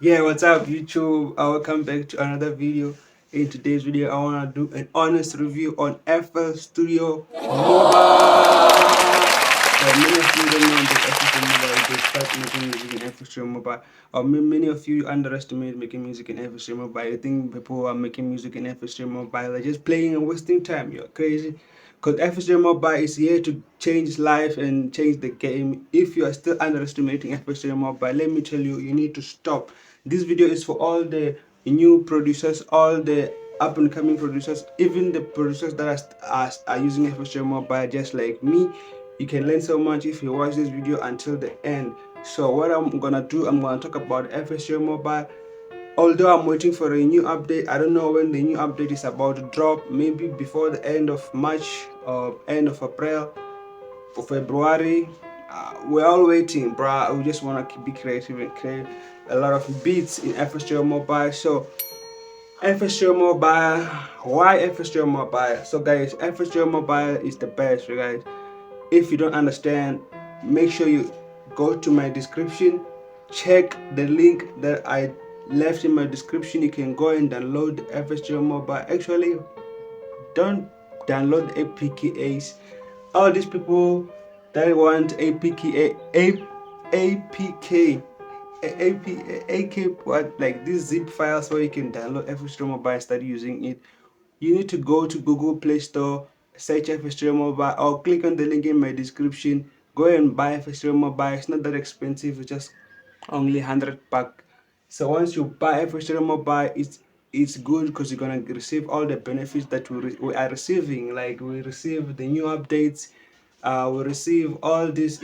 Yeah, what's up YouTube? Welcome back to another video. In today's video, I want to do an honest review on FL Studio Mobile. Many of you don't know about FL Studio Mobile. They start making music in FL Studio Mobile. Or many of you underestimate making music in FL Studio Mobile. You think people who are making music in FL Studio Mobile are just playing and wasting time. You're crazy. Because FL Mobile is here to change life and change the game. If you are still underestimating FL Mobile, let me tell you, you need to stop. This video is for all the new producers, all the up and coming producers, even the producers that are using FL Mobile just like me. You can learn so much if you watch this video until the end. So what I'm gonna do, I'm gonna talk about FL Mobile. Although I'm waiting for a new update, I don't know when the new update is about to drop. Maybe before the end of March or end of April or February. We're all waiting, bruh. We just want to be creative and create a lot of beats in FL Mobile. So FL Mobile, why FL Mobile? So guys, FL Mobile is the best, you guys. If you don't understand, make sure you go to my description, check the link that I left in my description. You can go and download the FL Mobile. Actually, don't download APKs. All these people that want APK, what, like these zip files where you can download FL Mobile and start using it. You need to go to Google Play Store, search FL Mobile, or click on the link in my description. Go and buy FL Mobile. It's not that expensive. It's just only 100 pack. So once you buy FL Mobile, it's good because you're gonna receive all the benefits that we are receiving. Like we receive the new updates, we receive all these